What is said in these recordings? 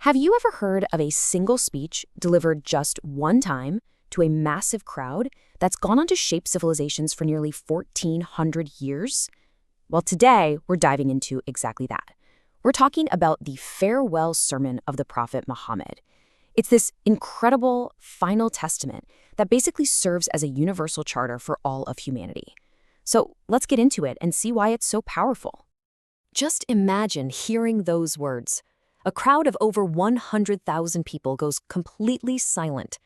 Have you ever heard of a single speech delivered just one time to a massive crowd that's gone on to shape civilizations for nearly 1,400 years? Well, today we're diving into exactly that. We're talking about the farewell sermon of the Prophet Muhammad. It's this incredible final testament that basically serves as a universal charter for all of humanity. So let's get into it and see why it's so powerful. Just imagine hearing those words. A crowd of over 100,000 people goes completely silent.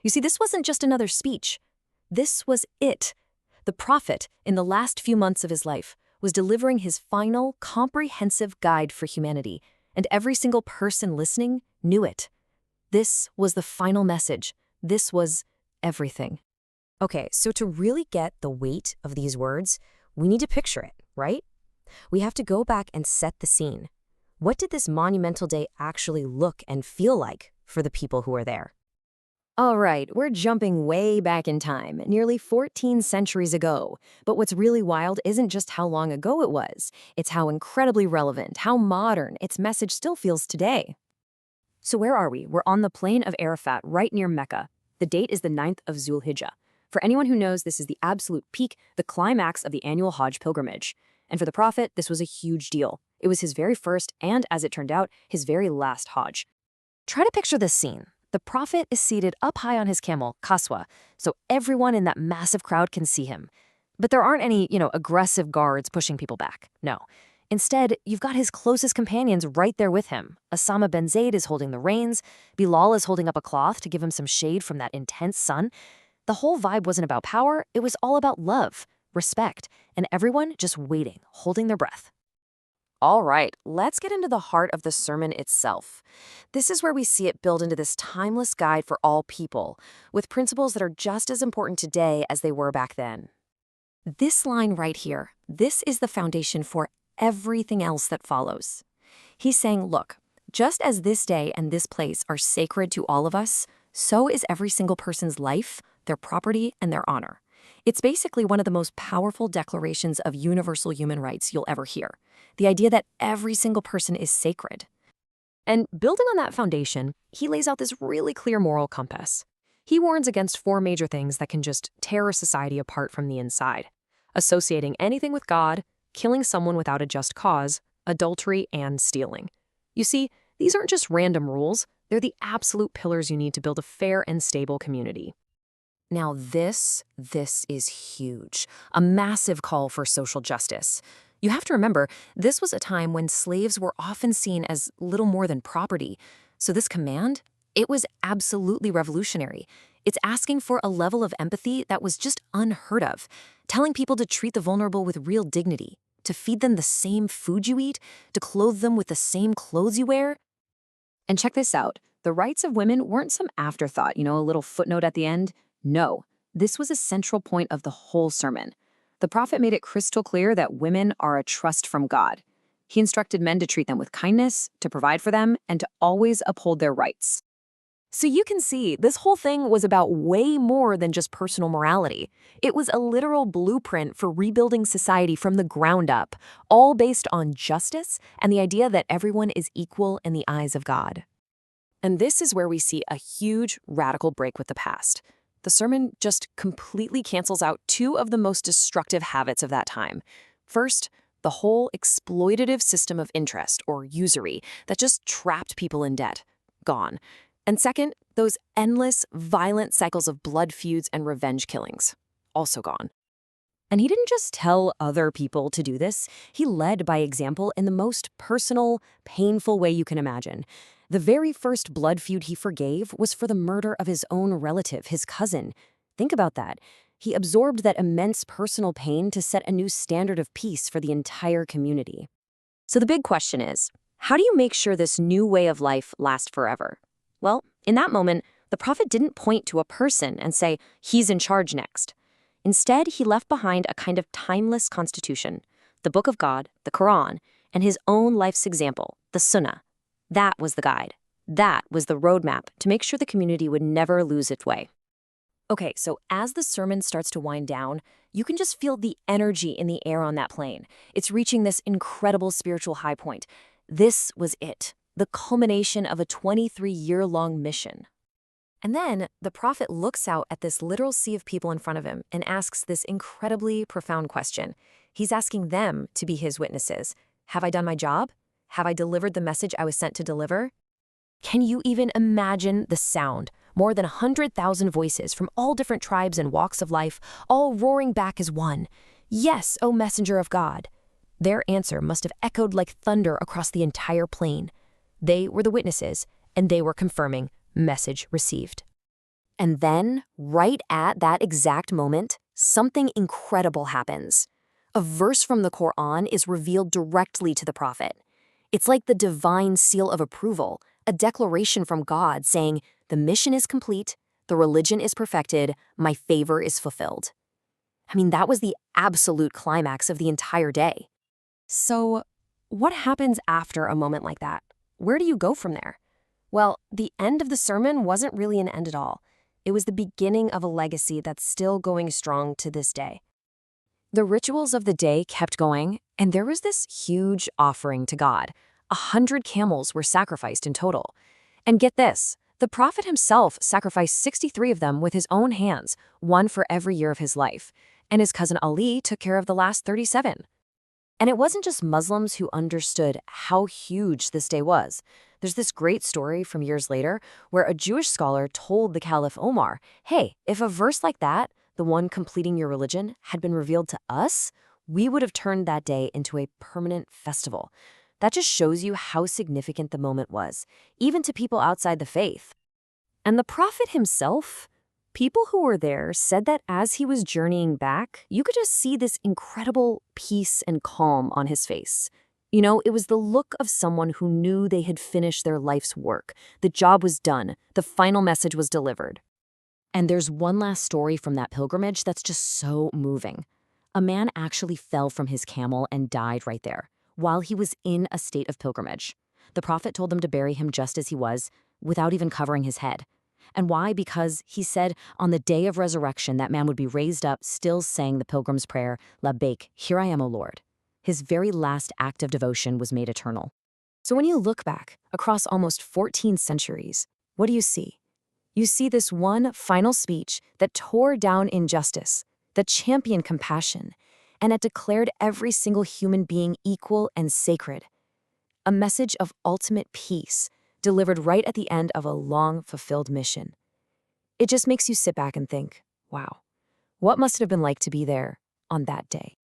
You see, this wasn't just another speech. This was it. The Prophet, in the last few months of his life, was delivering his final, comprehensive guide for humanity, and every single person listening knew it. This was the final message. This was everything. Okay, so to really get the weight of these words, we need to picture it, right? We have to go back and set the scene. What did this monumental day actually look and feel like for the people who were there? All right, we're jumping way back in time, nearly 14 centuries ago. But what's really wild isn't just how long ago it was. It's how incredibly relevant, how modern its message still feels today. So where are we? We're on the plain of Arafat, right near Mecca. The date is the 9th of Dhul-Hijjah. For anyone who knows, this is the absolute peak, the climax of the annual Hajj pilgrimage. And for the Prophet, this was a huge deal. It was his very first and, as it turned out, his very last Hajj. Try to picture this scene. The Prophet is seated up high on his camel, Qaswa, so everyone in that massive crowd can see him. But there aren't any, aggressive guards pushing people back. No. Instead, you've got his closest companions right there with him. Osama bin Zaid is holding the reins. Bilal is holding up a cloth to give him some shade from that intense sun. The whole vibe wasn't about power. It was all about love, respect, and everyone just waiting, holding their breath. All right, let's get into the heart of the sermon itself. This is where we see it build into this timeless guide for all people, with principles that are just as important today as they were back then. This line right here, this is the foundation for everything else that follows. He's saying, look, just as this day and this place are sacred to all of us, so is every single person's life, their property, and their honor. It's basically one of the most powerful declarations of universal human rights you'll ever hear. The idea that every single person is sacred. And building on that foundation, he lays out this really clear moral compass. He warns against 4 major things that can just tear a society apart from the inside: associating anything with God, killing someone without a just cause, adultery, and stealing. You see, these aren't just random rules. They're the absolute pillars you need to build a fair and stable community. Now this is huge. A massive call for social justice. You have to remember, this was a time when slaves were often seen as little more than property. So this command, it was absolutely revolutionary. It's asking for a level of empathy that was just unheard of, telling people to treat the vulnerable with real dignity, to feed them the same food you eat, to clothe them with the same clothes you wear. And check this out. The rights of women weren't some afterthought, a little footnote at the end. No, this was a central point of the whole sermon. The Prophet made it crystal clear that women are a trust from God. He instructed men to treat them with kindness, to provide for them, and to always uphold their rights. So you can see, this whole thing was about way more than just personal morality. It was a literal blueprint for rebuilding society from the ground up, all based on justice and the idea that everyone is equal in the eyes of God. And this is where we see a huge radical break with the past. The sermon just completely cancels out 2 of the most destructive habits of that time. First, the whole exploitative system of interest, or usury, that just trapped people in debt. Gone. And second, those endless, violent cycles of blood feuds and revenge killings. Also gone. And he didn't just tell other people to do this. He led by example in the most personal, painful way you can imagine. The very first blood feud he forgave was for the murder of his own relative, his cousin. Think about that. He absorbed that immense personal pain to set a new standard of peace for the entire community. So the big question is, how do you make sure this new way of life lasts forever? Well, in that moment, the Prophet didn't point to a person and say, he's in charge next. Instead, he left behind a kind of timeless constitution, the Book of God, the Quran, and his own life's example, the Sunnah. That was the guide. That was the roadmap to make sure the community would never lose its way. Okay, so as the sermon starts to wind down, you can just feel the energy in the air on that plain. It's reaching this incredible spiritual high point. This was it. the culmination of a 23-year-long mission. And then the prophet looks out at this literal sea of people in front of him and asks this incredibly profound question. He's asking them to be his witnesses. Have I done my job? Have I delivered the message I was sent to deliver? Can you even imagine the sound? More than 100,000 voices from all different tribes and walks of life, all roaring back as one. Yes, O messenger of God. Their answer must have echoed like thunder across the entire plain. They were the witnesses, and they were confirming message received. And then, right at that exact moment, something incredible happens. A verse from the Quran is revealed directly to the prophet. It's like the divine seal of approval, a declaration from God saying, the mission is complete, the religion is perfected, my favor is fulfilled. I mean, that was the absolute climax of the entire day. So, what happens after a moment like that? Where do you go from there? Well, the end of the sermon wasn't really an end at all. It was the beginning of a legacy that's still going strong to this day. The rituals of the day kept going, and there was this huge offering to God. 100 camels were sacrificed in total. And get this, the prophet himself sacrificed 63 of them with his own hands, one for every year of his life. And his cousin Ali took care of the last 37. And it wasn't just Muslims who understood how huge this day was. There's this great story from years later where a Jewish scholar told the Caliph Omar, hey, if a verse like that, the one completing your religion, had been revealed to us, we would have turned that day into a permanent festival. That just shows you how significant the moment was, even to people outside the faith. And the prophet himself, people who were there said that as he was journeying back, you could just see this incredible peace and calm on his face. You know, it was the look of someone who knew they had finished their life's work. The job was done. The final message was delivered. And there's one last story from that pilgrimage that's just so moving. A man actually fell from his camel and died right there, while he was in a state of pilgrimage. The prophet told them to bury him just as he was, without even covering his head. And why? Because he said on the day of resurrection that man would be raised up still saying the pilgrim's prayer, Labbaik, here I am, O Lord. His very last act of devotion was made eternal. So when you look back across almost 14 centuries, what do you see? You see this one final speech that tore down injustice, that championed compassion, and that declared every single human being equal and sacred. A message of ultimate peace, delivered right at the end of a long, fulfilled mission. It just makes you sit back and think, wow, what must it have been like to be there on that day?